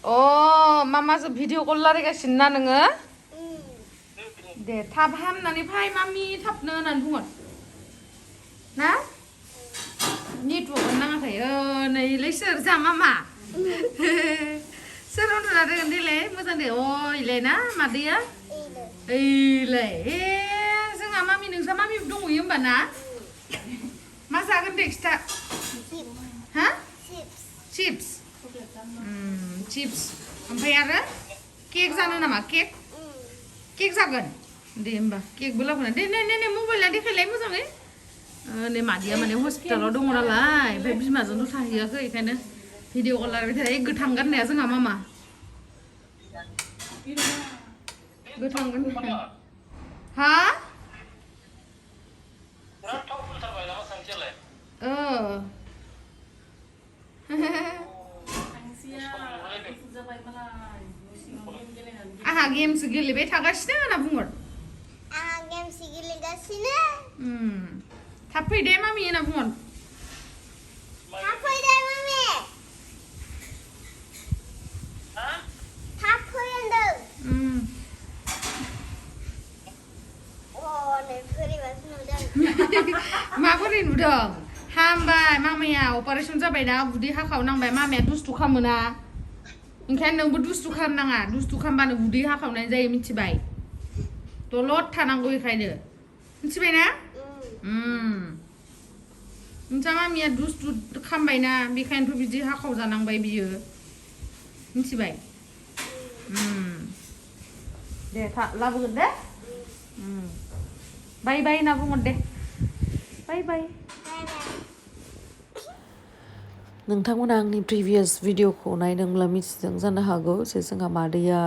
मामाजों video call रायलायगासिनो ना नोङो? दे थाब हामनानै फै मामि थाबनो होननानै बुंहर ना नेटवर्क नाङाखै नैलै सोर जा मामा सोर उन्दुना दङ देलाय मोजां दे इलाय ना मादैया ओइलाय जोंहा मामि नोंसा मामि दंहैयो होमबा ना मा जागोन दे खिथा हा चिप्स चिप्स ओमफ्राय आरो केक जानो नामा केक जागोन दे होमबा केकबो लाबोना दे नै मबाइला देखायलाय मोजाङै नै मादैया माने हस्पिटालाव दङ नालाय ओमफ्राय बिमाजोंथ' थाहैयाखै बेखायनो भिडिअ कल रायलायबाय थायो गोथां गाननाया जोंहा मामा गोथां गाननाया हा आहा गेमसो गेलेबाय थागासिनो होनना बुंहर आहा गेमसो गेलेगासिनो थाब फै दे मामि होनना बुंहर थाब फै दे मामि थाब फै होनदों नै बोरैबासो नुदों माबोरै नुदों हामबाय मामाया अपारेसन जाबायना उदै हाखावनांबाय मामाया दुस्थु खालामोना ओंखायनो नोंबो दुस्थु खालामनाङा दुस्थु खालामबानो उदै हाखावनाय जायो मिथिबाय दलद थानांगौ बेखायनो मिथिबाय ना नोंसा मामिया दुस्थु खालामबायना बेखायनोथ' बिदि हाखाव जानांबाय बियो मिथिबाय दे लाबोगोन दे बाय बाय होनना बुंहर दे बाय बाय नोंथांमोना आंनि प्रिभियास भिडिअखौ नायदोंब्ला मिथिदों जानो हागौ जे जोंहा मादैया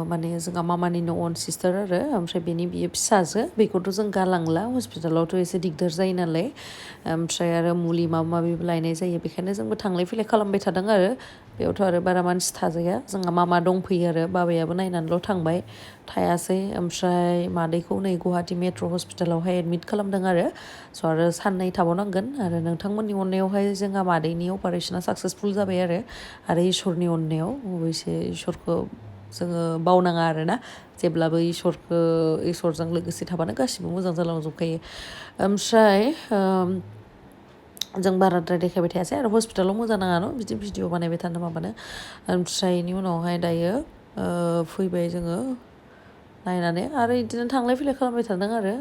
माने जोंहा मामानिनो अन सिस्टार आरो ओमफ्राय बियो फिसाजो बेखौथ' जों गालांला हस्पिटालावथ' एसे दिगदार जायो नालाय ओमफ्राय आरो मुलि माबा माबिबो लायनाय जायो बेखायनो जोंबो थांलाय फैलाय खालामबाय थादों आरो बेयावथ' आरो बारा मानसि थाजाया जोंहा मामा दंफैयो आरो बाबायाबो नायनानैल' थांबाय थायासै ओमफ्राय मादैखौ नै गुवाहाटि मेट्र' हस्पिटालावहाय एडमिट खालामदों आरो स' आरो साननै थाबावनांगोन आरो नोंथांमोननि अननायावहाय जोंहा मादैनि अपारेशना साक्सेसफुल जाबाय आरो इसोरनि अननायाव अबयसे इसोरखौ जोङो बावनाङा आरोना जेब्लाबो इसोरजों लोगोसे थाबानो गासिबो मोजां जालांजोबखायो ओमफ्राय जों बाराद्राय देखायबाय थायासै आरो हस्पिटालाव मोजां नाङा न' बिदि भिडिअ बानायबाय थानो माबानो ओमफ्राय बेनि उनावहाय दायो फैबाय जोङो नायनानै आरो बिदिनो थांलाय फैलाय खालामबाय थादों आरो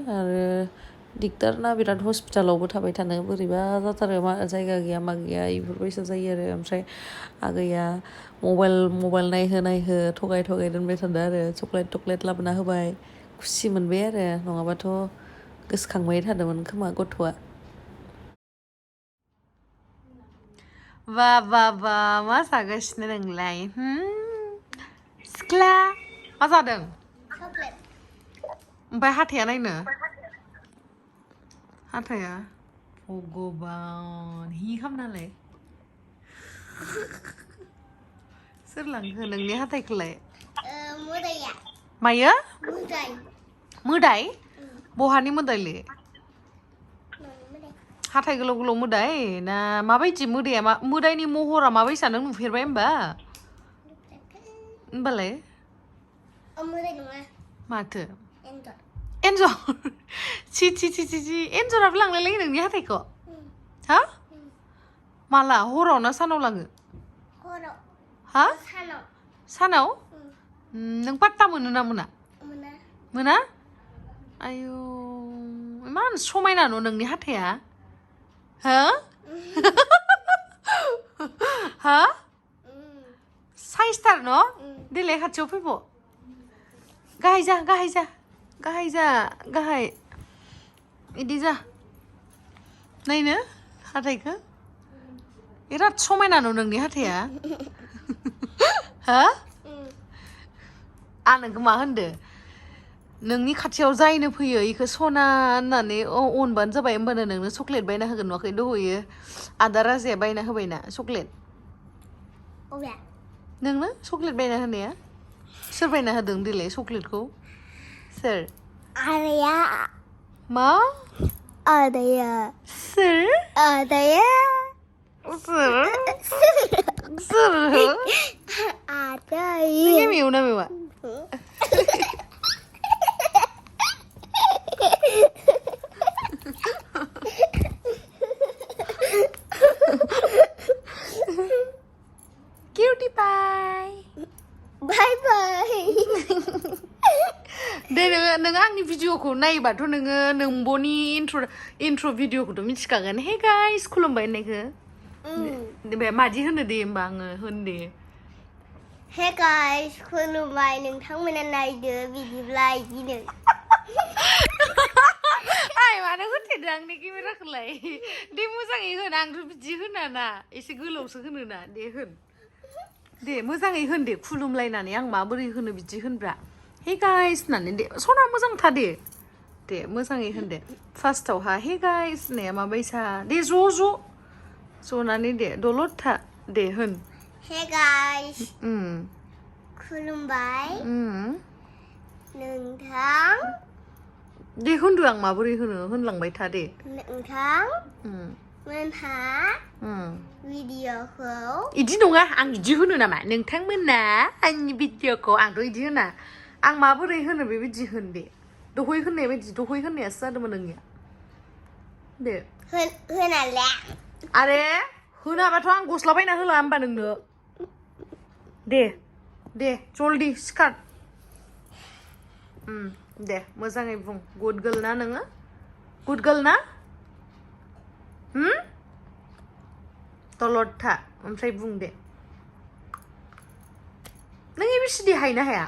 दिगदार ना बिराद हस्पिटालावबो थाबाय थानो बोरैबा जाथारो मा जायगा गैया मा गैया बेफोरबायसा जायो आरो ओमफ्राय आगैया मबाइल नायहो थगाय दोनबाय थादों आरो चक्लेट लाबोना होबाय खुसि मोनबाय आरो नङाबाथ' गोसोखांबाय थादोंमोन खोमा गथ'आ बा मा जागासिनो नोंलाय सिख्ला मा जादों ओमफ्राय हाथाया नायनो हाथाया भगबान हि खालामनालाय सोर लांखो नोंनि हाथायखौलाय मोदाया मायो मोदाय बहानि मोदायले हाथाय गोलाव मोदाय ना माबायदि मोदाया मोदायनि महरा माबायसा नों नुफेरबाय होमबालाय मोदाय नङा माथो एन्जर छि एन्जराबो लांलायलायो नोंनि हाथायखौ हा माला हराव ना सानाव लाङो हा सानाव नों पात्ता मोनो ना मोना आयु इमान समायना न' नोंनि हाथाया हा हा साइसथार न' देलाय खाथियाव फैब' गाहाय बिदि जा नायनो हाथायखौ बिराद समायना न' नोंनि हाथाया हा नोंखौ मा होनदो नोंनि खाथियाव जायनो फैयो इखौ सना होननानै अनबानो जाबाय होमबानो नोंनो चक्लेट बायना होगोन नुवाखै दहयो आदा राजाया बायना होबायना चक्लेट नोंनो चक्लेट बायना होनाया सोर बायना होदों देलाय चक्लेटखौ सोर आदाया मा आदाया सोर आदाया सोर ना मेवा cutie pie Bye bye. दे नोङो आंनि भिडिअखौ नायोबाथ' नोङो नोंबोनि इन्ट्र भिडिअखौथ' मिथिखागोन हे गाइस खुलुमबाय होननायखौ दे मादि होनो दे होमबा आङो होन दे Hey guys, खुलुमबाय नोंथांमोना नायदो बिदिब्ला इदिनो आइ मानो होथेदों आंनि केमेराखौलाय दे मोजाङै होन आंथ' बिदि होना ना एसे गोलावसो होनो ना दे होन दे मोजाङै होन दे खुलुमलायनानै आं माबोरै होनो बिदि होनब्रा हे गाइस होननानै दे सना मोजां था दे मोजाङै होन दे फार्स्टआवहा हे गाइस होननाया माबायसा दे ज' ज'नानै दे दलद था दे होन Hey guys, खुलुमबाय नोंथां दे होनदो आं माबोरै होनो होनलांबाय था दे नोंथां मोनहा भिडिअखौ इदि नङा आं इदि होनो नामा नोंथांमोना आंनि भिडिअखौ आंथ' इदि होना आं माबोरै होनो बेबायदि होन दे दहय होननाय बायदि दहय होननायासो जादोंमोन नोंनिया दे होनाला आरे होनाबाथ' आं गस्ला बायना होला होमबा नोंनो दे जल्दि सिखार दे मोजाङै बुं गुड गार्ल ना नोङो गुड गार्ल ना दलद था ओमफ्राय बुं दे नों एबिसिडि हायोना हाया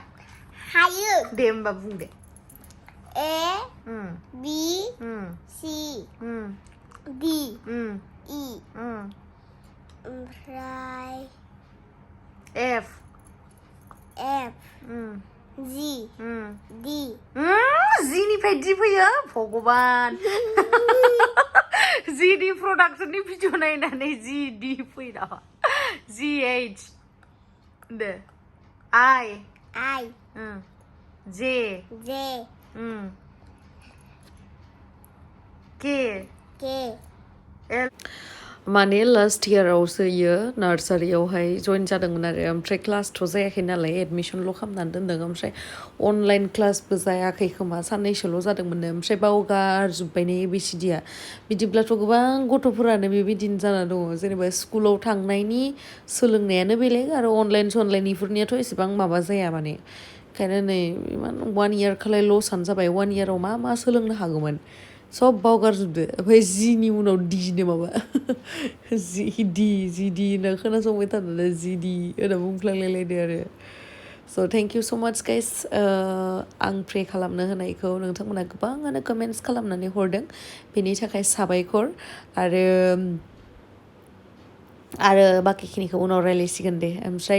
हायो दे होमबा बुं दे A B C D E ओमफ्राय F G D जिनिफ्राय दि फैयो भगबान जिनि प्रडाक्सननि भिडिअ नायनानै जि दि फैदा GH Day I J K L माने लास्ट इयारावसो इयो नार्सारियावहाय जइन जादोंमोन आरो ओमफ्राय क्लासथ' जायाखै नालाय एडमिसनल' खालामनानै दोनदों ओमफ्राय अनलाइन क्लासबो जायाखै खोमा साननैसोल' जादोंमोन ओमफ्राय बावगारजोब्बायनो एबिसिडिया बिदिब्लाथ' गोबां गथ'फोरानो बेबायदिनो जाना दङ जेनेबा स्कुलाव थांनायनि सोलोंनायानो बेलेग आरो अनलाइन इफोरनियाथ' एसेबां माबा जाया माने ओंखायनो नै इमान 1 इयारखौलाय लसआनो जाबाय 1 इयाराव मा सोलोंनो हागौमोन सब बावगारजोबदो ओमफ्राय जिनि उनाव डिनो माबा जि डि होनना खोनासंबाय थानानै जि डि होनना बुंफ्लांलायलायदो आरो स' थेंक इउ स' माच गाइस आं प्रे खालामनो होनायखौ नोंथांमोना गोबाङानो कमेन्ट्स खालामनानै हरदों बेनि थाखाय साबायखर आरो बाखिखिनिखौ उनाव रायलायसिगोन दे ओमफ्राय